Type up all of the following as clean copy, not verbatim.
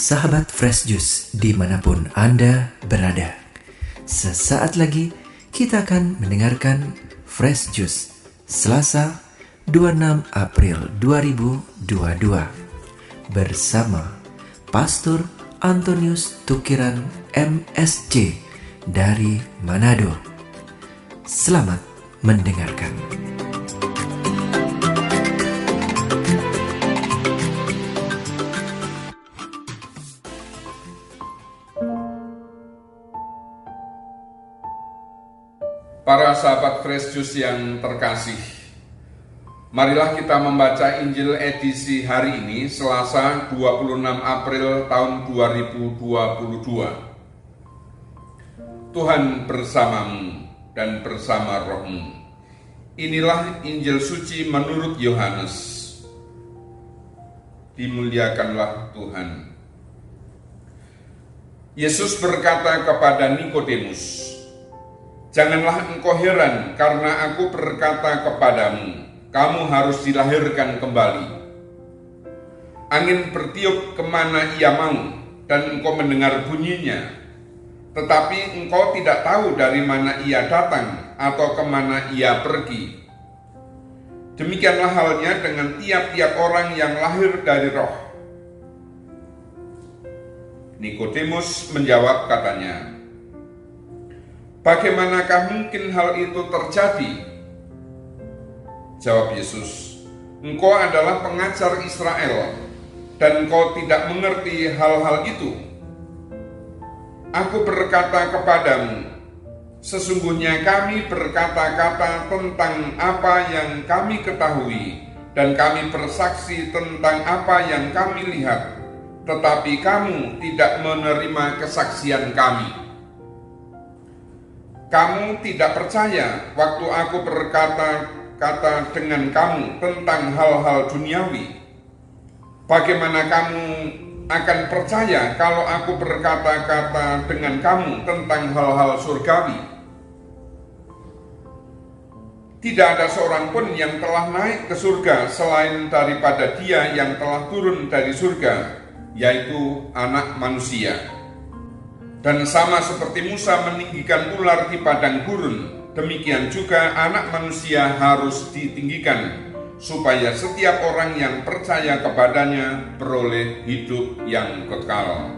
Sahabat Fresh Juice dimanapun Anda berada, sesaat lagi kita akan mendengarkan Fresh Juice Selasa 26 April 2022 bersama Pastor Antonius Tukiran MSC dari Manado. Selamat mendengarkan. Para sahabat Fresh Juice yang terkasih, marilah kita membaca Injil edisi hari ini, Selasa 26 April tahun 2022. Tuhan bersamamu dan bersama rohmu. Inilah Injil suci menurut Yohanes. Dimuliakanlah Tuhan. Yesus berkata kepada Nikodemus, "Janganlah engkau heran karena aku berkata kepadamu, kamu harus dilahirkan kembali. Angin bertiup kemana ia mau, dan engkau mendengar bunyinya, tetapi engkau tidak tahu dari mana ia datang atau kemana ia pergi. Demikianlah halnya dengan tiap-tiap orang yang lahir dari roh." Nikodemus menjawab katanya, "Bagaimanakah mungkin hal itu terjadi?" Jawab Yesus, "Engkau adalah pengajar Israel, dan engkau tidak mengerti hal-hal itu. Aku berkata kepadamu, sesungguhnya kami berkata-kata tentang apa yang kami ketahui, dan kami bersaksi tentang apa yang kami lihat, tetapi kamu tidak menerima kesaksian kami. Kamu tidak percaya waktu aku berkata-kata dengan kamu tentang hal-hal duniawi. Bagaimana kamu akan percaya kalau aku berkata-kata dengan kamu tentang hal-hal surgawi? Tidak ada seorang pun yang telah naik ke surga selain daripada Dia yang telah turun dari surga, yaitu Anak Manusia. Dan sama seperti Musa meninggikan ular di padang gurun, demikian juga Anak Manusia harus ditinggikan, supaya setiap orang yang percaya kepadanya beroleh hidup yang kekal."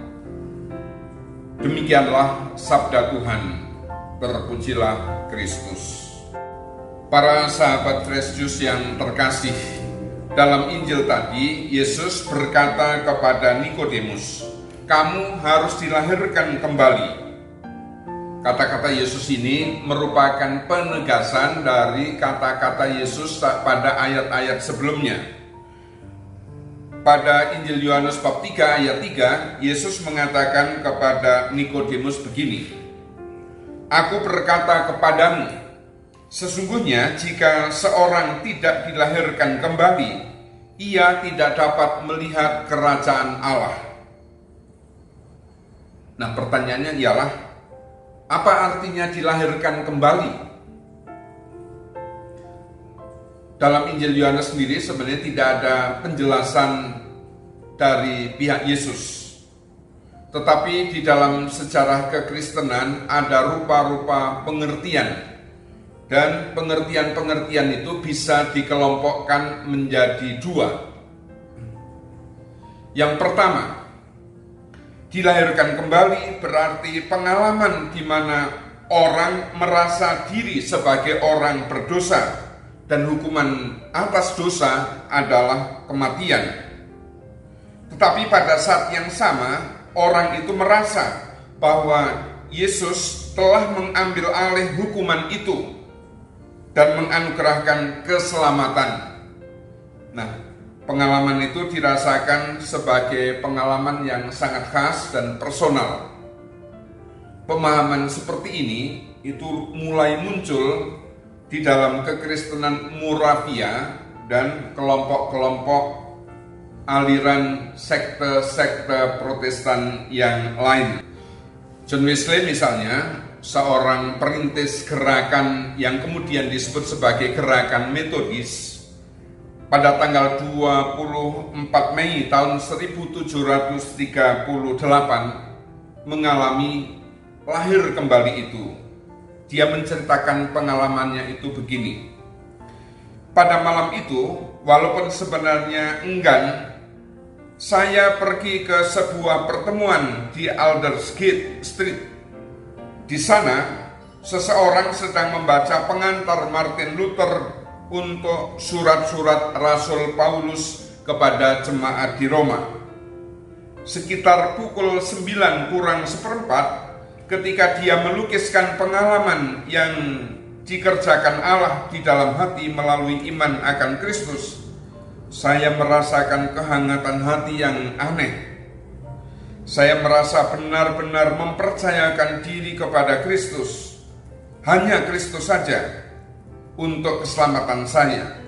Demikianlah sabda Tuhan. Terpujilah Kristus. Para sahabat Fresh Juice yang terkasih, dalam Injil tadi Yesus berkata kepada Nikodemus, "Kamu harus dilahirkan kembali." Kata-kata Yesus ini merupakan penegasan dari kata-kata Yesus pada ayat-ayat sebelumnya. Pada Injil Yohanes bab 3 ayat 3, Yesus mengatakan kepada Nikodemus begini, "Aku berkata kepadamu, sesungguhnya jika seorang tidak dilahirkan kembali, ia tidak dapat melihat kerajaan Allah." Nah, pertanyaannya ialah, apa artinya dilahirkan kembali? Dalam Injil Yohanes sendiri sebenarnya tidak ada penjelasan dari pihak Yesus. Tetapi di dalam sejarah kekristenan ada rupa-rupa pengertian. Dan pengertian-pengertian itu bisa dikelompokkan menjadi dua. Yang pertama, dilahirkan kembali berarti pengalaman di mana orang merasa diri sebagai orang berdosa dan hukuman atas dosa adalah kematian. Tetapi pada saat yang sama, orang itu merasa bahwa Yesus telah mengambil alih hukuman itu dan menganugerahkan keselamatan. Nah, pengalaman itu dirasakan sebagai pengalaman yang sangat khas dan personal. Pemahaman seperti ini itu mulai muncul di dalam kekristenan Moravia dan kelompok-kelompok aliran sekte-sekte Protestan yang lain. John Wesley misalnya, seorang perintis gerakan yang kemudian disebut sebagai gerakan Metodis, pada tanggal 24 Mei tahun 1738 mengalami lahir kembali itu. Dia menceritakan pengalamannya itu begini. Pada malam itu, walaupun sebenarnya enggan, saya pergi ke sebuah pertemuan di Aldersgate Street. Di sana, seseorang sedang membaca pengantar Martin Luther untuk surat-surat Rasul Paulus kepada jemaat di Roma. Sekitar pukul 9 kurang seperempat, ketika dia melukiskan pengalaman yang dikerjakan Allah di dalam hati melalui iman akan Kristus, saya merasakan kehangatan hati yang aneh. Saya merasa benar-benar mempercayakan diri kepada Kristus, hanya Kristus saja, untuk keselamatan saya.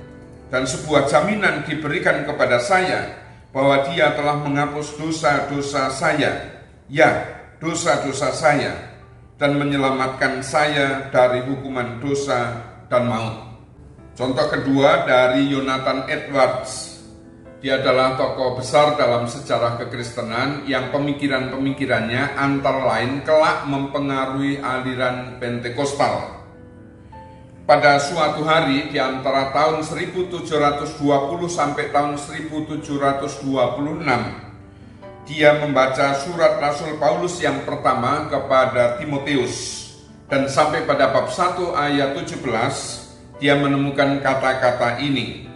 Dan sebuah jaminan diberikan kepada saya bahwa Dia telah menghapus dosa-dosa saya, ya, dosa-dosa saya, dan menyelamatkan saya dari hukuman dosa dan maut. Contoh kedua dari Jonathan Edwards. Dia adalah tokoh besar dalam sejarah kekristenan yang pemikiran-pemikirannya antara lain kelak mempengaruhi aliran Pentekostal. Pada suatu hari di antara tahun 1720 sampai tahun 1726, dia membaca surat Rasul Paulus yang pertama kepada Timotius, dan sampai pada bab 1 ayat 17 dia menemukan kata-kata ini.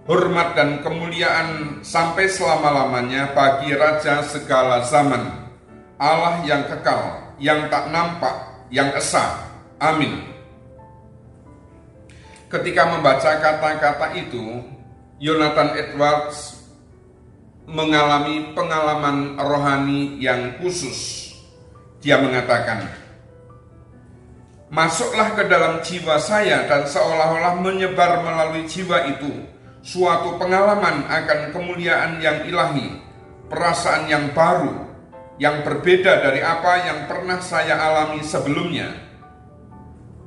Hormat dan kemuliaan sampai selama-lamanya bagi Raja segala zaman, Allah yang kekal, yang tak nampak, yang esa. Amin. Ketika membaca kata-kata itu, Jonathan Edwards mengalami pengalaman rohani yang khusus. Dia mengatakan, masuklah ke dalam jiwa saya dan seolah-olah menyebar melalui jiwa itu suatu pengalaman akan kemuliaan yang ilahi, perasaan yang baru, yang berbeda dari apa yang pernah saya alami sebelumnya.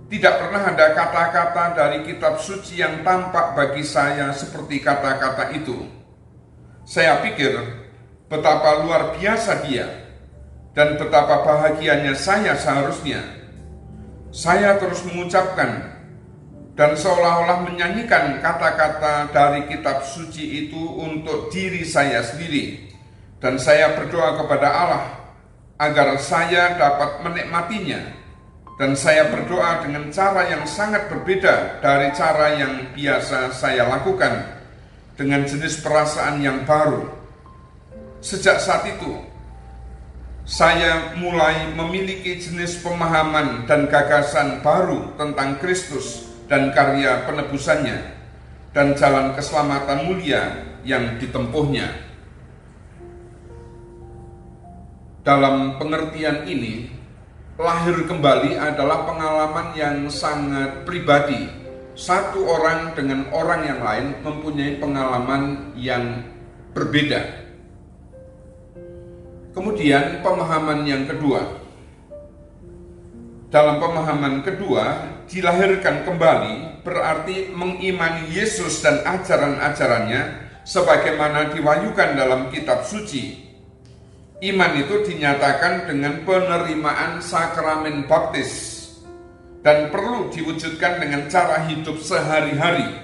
Tidak pernah ada kata-kata dari kitab suci yang tampak bagi saya seperti kata-kata itu. Saya pikir betapa luar biasa dia dan betapa bahagianya saya seharusnya. Saya terus mengucapkan dan seolah-olah menyanyikan kata-kata dari kitab suci itu untuk diri saya sendiri. Dan saya berdoa kepada Allah agar saya dapat menikmatinya. Dan saya berdoa dengan cara yang sangat berbeda dari cara yang biasa saya lakukan, dengan jenis perasaan yang baru. Sejak saat itu, saya mulai memiliki jenis pemahaman dan gagasan baru tentang Kristus dan karya penebusannya, dan jalan keselamatan mulia yang ditempuhnya. Dalam pengertian ini, lahir kembali adalah pengalaman yang sangat pribadi. Satu orang dengan orang yang lain mempunyai pengalaman yang berbeda. Kemudian pemahaman yang kedua. Dalam pemahaman kedua, dilahirkan kembali berarti mengimani Yesus dan ajaran-ajarannya sebagaimana diwahyukan dalam kitab suci. Iman itu dinyatakan dengan penerimaan sakramen baptis dan perlu diwujudkan dengan cara hidup sehari-hari.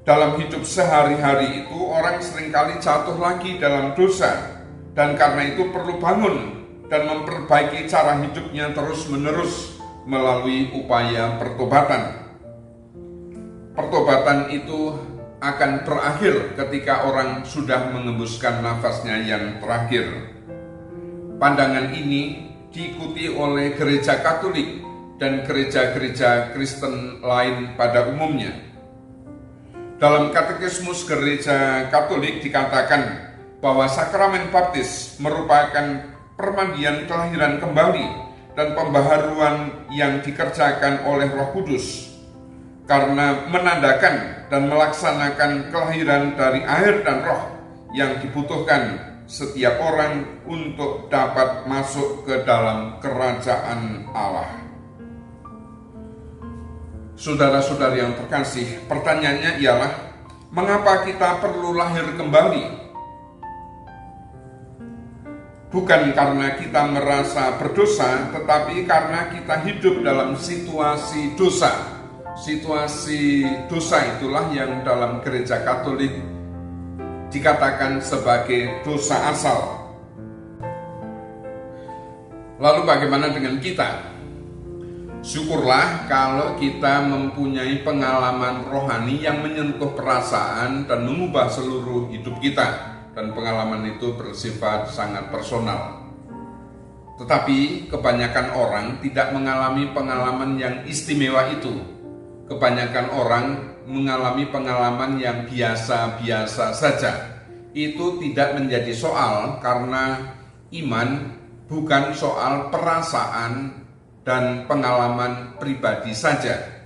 Dalam hidup sehari-hari itu orang seringkali jatuh lagi dalam dosa, dan karena itu perlu bangun dan memperbaiki cara hidupnya terus-menerus melalui upaya pertobatan. Pertobatan itu akan berakhir ketika orang sudah mengembuskan nafasnya yang terakhir. Pandangan ini diikuti oleh gereja Katolik dan gereja-gereja Kristen lain pada umumnya. Dalam Katekismus Gereja Katolik dikatakan bahwa sakramen baptis merupakan permandian kelahiran kembali dan pembaharuan yang dikerjakan oleh Roh Kudus, karena menandakan dan melaksanakan kelahiran dari air dan roh yang dibutuhkan setiap orang untuk dapat masuk ke dalam kerajaan Allah. Saudara-saudari yang terkasih, pertanyaannya ialah, Mengapa kita perlu lahir kembali? Bukan karena kita merasa berdosa, tetapi karena kita hidup dalam situasi dosa. Situasi dosa itulah yang dalam Gereja Katolik dikatakan sebagai dosa asal. Lalu bagaimana dengan kita? Syukurlah kalau kita mempunyai pengalaman rohani yang menyentuh perasaan dan mengubah seluruh hidup kita. Dan pengalaman itu bersifat sangat personal. Tetapi kebanyakan orang tidak mengalami pengalaman yang istimewa itu. Kebanyakan orang mengalami pengalaman yang biasa-biasa saja. Itu tidak menjadi soal karena iman bukan soal perasaan dan pengalaman pribadi saja.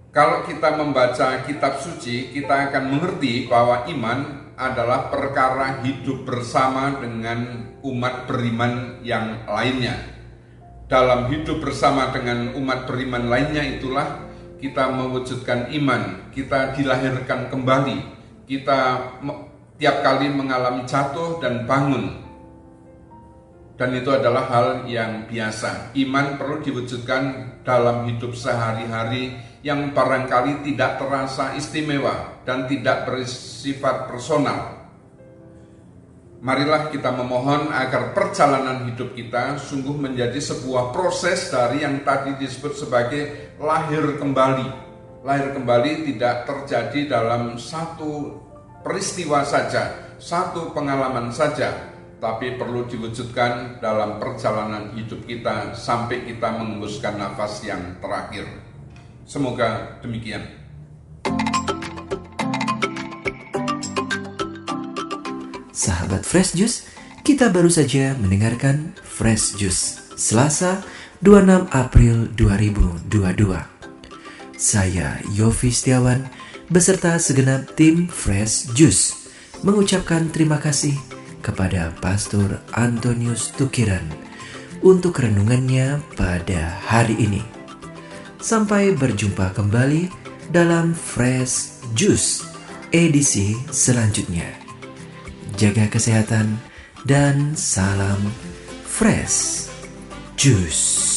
Kalau kita membaca kitab suci, kita akan mengerti bahwa iman adalah perkara hidup bersama dengan umat beriman yang lainnya. Dalam hidup bersama dengan umat beriman lainnya itulah kita mewujudkan iman, kita dilahirkan kembali, kita tiap kali mengalami jatuh dan bangun. Dan itu adalah hal yang biasa. Iman perlu diwujudkan dalam hidup sehari-hari yang barangkali tidak terasa istimewa dan tidak bersifat personal. Marilah kita memohon agar perjalanan hidup kita sungguh menjadi sebuah proses dari yang tadi disebut sebagai lahir kembali. Lahir kembali tidak terjadi dalam satu peristiwa saja, satu pengalaman saja, tapi perlu diwujudkan dalam perjalanan hidup kita sampai kita mengembuskan nafas yang terakhir. Semoga demikian. Sahabat Fresh Juice, kita baru saja mendengarkan Fresh Juice Selasa 26 April 2022. Saya Yofi Setiawan beserta segenap tim Fresh Juice mengucapkan terima kasih kepada Pastor Antonius Tukiran untuk renungannya pada hari ini. Sampai berjumpa kembali dalam Fresh Juice edisi selanjutnya. Jaga kesehatan dan salam Fresh Juice.